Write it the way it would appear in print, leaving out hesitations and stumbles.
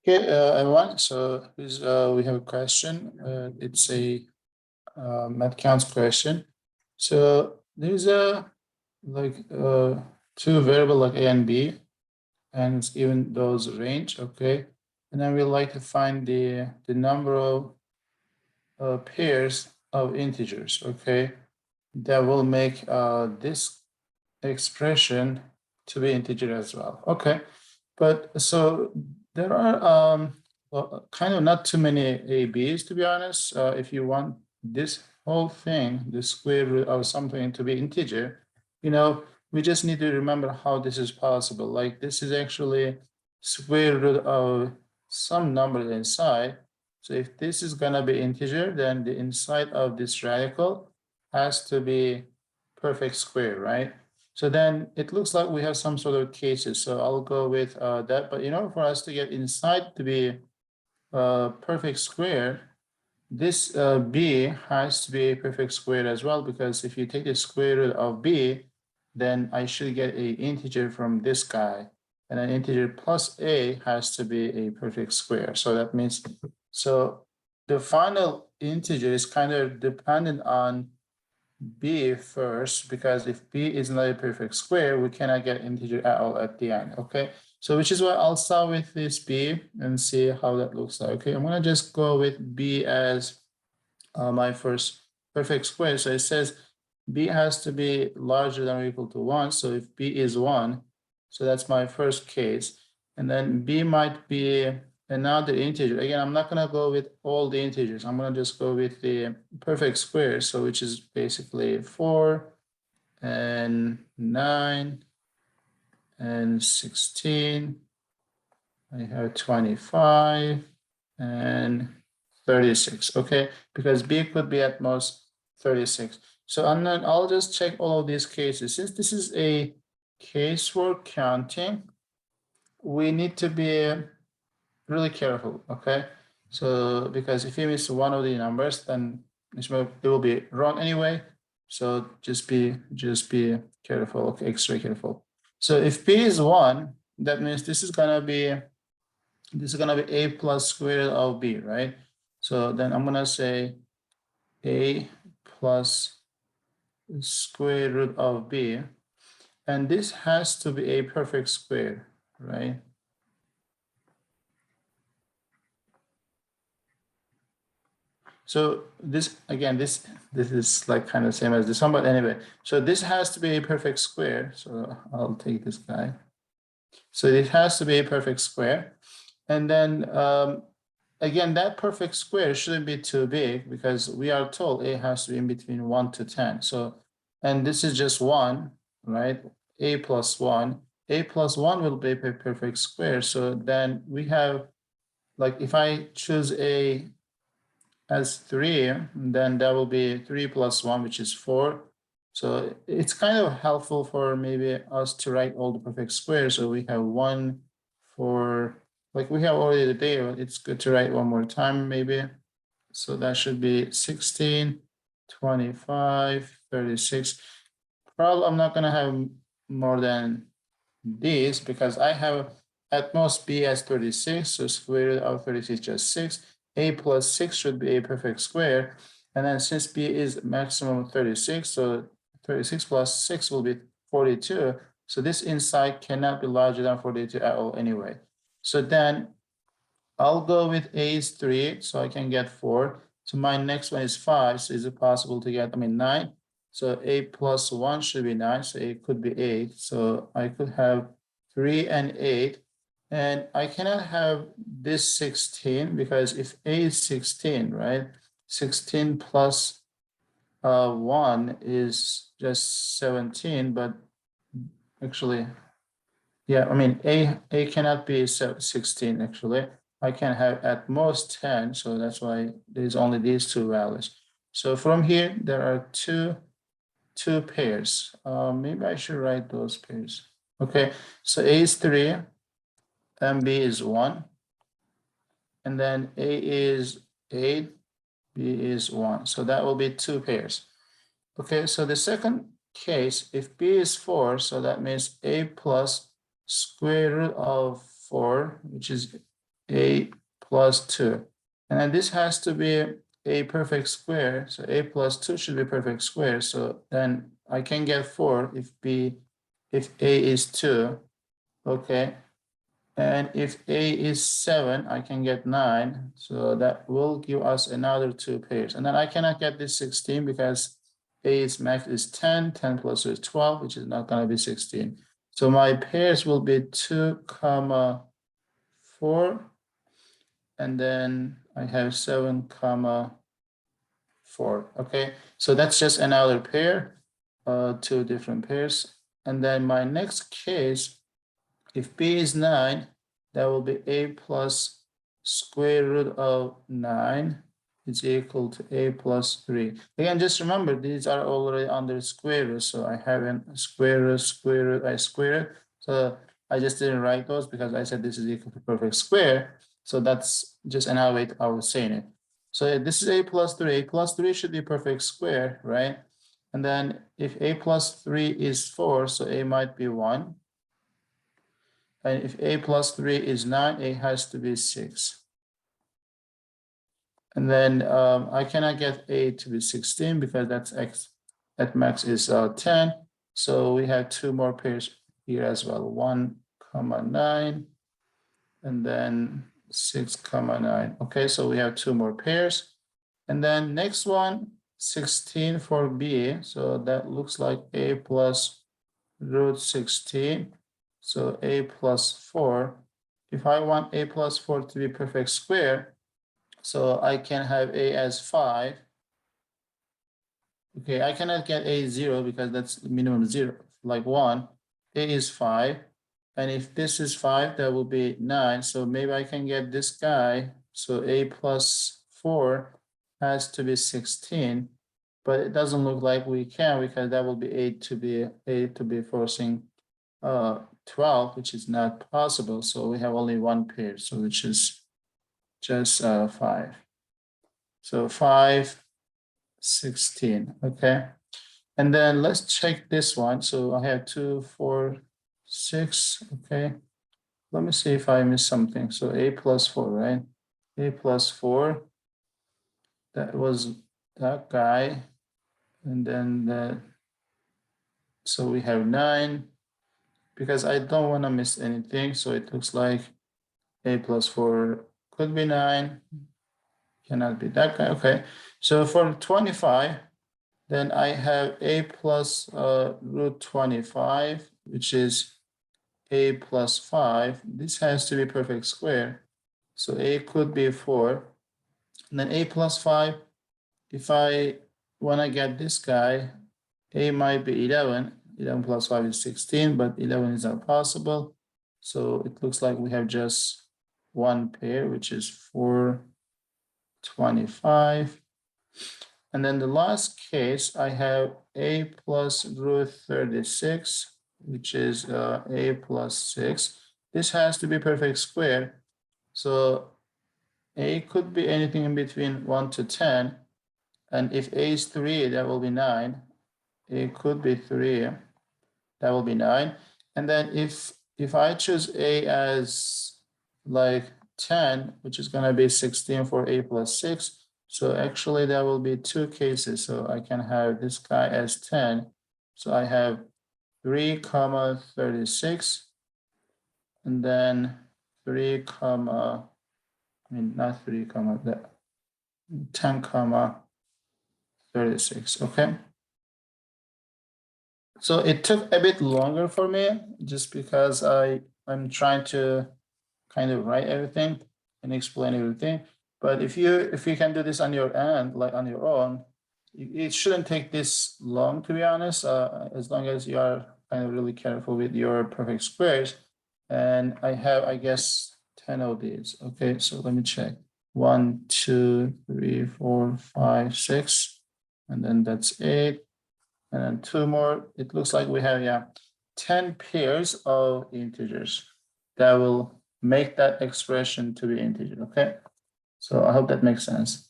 Okay, everyone. So we have a question. It's a math counts question. So there's two variable like a and b, and it's given those range. Okay, and then we like to find the number of pairs of integers. Okay, that will make this expression to be integer as well. Okay, but so there are well, kind of not too many ABs, to be honest. If you want this whole thing, the square root of something to be integer, we just need to remember how this is possible. Like this is actually square root of some number inside. So if this is gonna be integer, then the inside of this radical has to be perfect square, right? So then it looks like we have some sort of cases. So I'll go with that. But for us to get inside to be perfect square, this b has to be a perfect square as well, because if you take the square root of b, then I should get an integer from this guy. And an integer plus a has to be a perfect square. So that means, so the final integer is kind of dependent on b first, because if b is not a perfect square, we cannot get integer at all at the end. Okay, so which is why I'll start with this b and see how that looks like. Okay, I'm gonna just go with b as my first perfect square. So it says b has to be larger than or equal to 1. So if b is 1, so that's my first case. And then b might be another integer. Again, I'm not going to go with all the integers. I'm going to just go with the perfect square. So which is basically 4 and 9 and 16. I have 25 and 36. Okay, because b could be at most 36. So and then I'll just check all of these cases. Since this is a casework counting, we need to be really careful. Okay, so because if you miss one of the numbers, then it will be wrong anyway. So just be careful. Okay, extra careful. So if p is 1, that means this is gonna be a plus square root of b, right? So then I'm gonna say a plus square root of b, and this has to be a perfect square, right? So this, again, this is like kind of same as this one, but anyway, so this has to be a perfect square. So I'll take this guy. So it has to be a perfect square. And then again, that perfect square shouldn't be too big, because we are told a has to be in between 1 to 10. So, and this is just 1, right? A plus 1. A plus 1 will be a perfect square. So then we have, like, if I choose a as 3, then that will be 3 plus 1, which is 4. So it's kind of helpful for maybe us to write all the perfect squares. So we have 1 for, like we have already the data, it's good to write one more time maybe. So that should be 16, 25, 36. Probably I'm not gonna have more than these, because I have at most b as 36, so square root of 36 is just 6. A plus 6 should be a perfect square. And then since b is maximum 36, so 36 plus 6 will be 42. So this inside cannot be larger than 42 at all anyway. So then I'll go with a is 3, so I can get 4. So my next one is 5. So is it possible to get, 9? So a plus 1 should be 9. So it could be 8. So I could have 3 and 8. And I cannot have this 16, because if a is 16, right? 16 plus 1 is just 17, but actually, yeah, a cannot be 16 actually. I can have at most 10, so that's why there's only these two values. So from here, there are two pairs. Maybe I should write those pairs. Okay, so a is 3, and b is 1. And then a is 8, b is 1. So that will be 2 pairs. Okay, so the second case, if b is 4, so that means a plus square root of 4, which is a plus 2. And then this has to be a perfect square. So a plus 2 should be perfect square. So then I can get 4 if a is 2. Okay. And if a is 7, I can get 9. So that will give us another 2 pairs. And then I cannot get this 16 because a's max is 10. 10 plus 2 is 12, which is not going to be 16. So my pairs will be 2, 4. And then I have 7, 4. Okay, so that's just another pair, 2 different pairs. And then my next case, if b is 9, that will be a plus square root of 9 is equal to a plus 3. Again, just remember, these are already under square root. So I haven't square root, I square it. So I just didn't write those because I said this is equal to perfect square. So that's just another way I was saying it. So this is a plus 3. A plus 3 should be perfect square, right? And then if a plus 3 is 4, so a might be 1. And if a plus 3 is 9, a has to be 6. And then I cannot get a to be 16 because that's x at max is 10. So we have 2 more pairs here as well. 1, 9, and then 6, 9. Okay, so we have 2 more pairs. And then next one, 16 for b. So that looks like a plus root 16. So a plus 4. If I want a plus 4 to be perfect square, so I can have a as 5. Okay, I cannot get a 0 because that's minimum 0, like 1. A is 5. And if this is 5, that will be 9. So maybe I can get this guy. So a plus 4 has to be 16. But it doesn't look like we can because that will be a to be forcing 12, which is not possible. So we have only one pair, so which is just 5. So 5, 16. Okay. And then let's check this one. So I have 2, 4, 6. Okay. Let me see if I missed something. So a plus 4, right? A plus 4. That was that guy. And then so we have 9. Because I don't want to miss anything. So it looks like a plus 4 could be 9. Cannot be that guy. Okay. So for 25, then I have a plus root 25, which is a plus 5. This has to be perfect square. So a could be 4. And then a plus 5, if I want to get this guy, a might be 11. 11 plus 5 is 16, but 11 is not possible. So it looks like we have just one pair, which is 4, 25. And then the last case, I have a plus root 36, which is a plus 6. This has to be perfect square. So a could be anything in between 1 to 10. And if a is 3, that will be 9. A could be 3. That will be 9. And then if I choose a as like 10, which is going to be 16 for a plus 6. So actually that will be 2 cases. So I can have this guy as 10. So I have 3, 36. And then 3, not 3, 10, 36. Okay. So it took a bit longer for me just because I'm trying to kind of write everything and explain everything. But if you can do this on your end, like on your own, it shouldn't take this long, to be honest, as long as you are kind of really careful with your perfect squares. And I have, I guess, 10 of these. Okay, so let me check. 1, 2, 3, 4, 5, 6, and then that's 8. And then 2 more. It looks like we have 10 pairs of integers that will make that expression to be integer. Okay, so I hope that makes sense.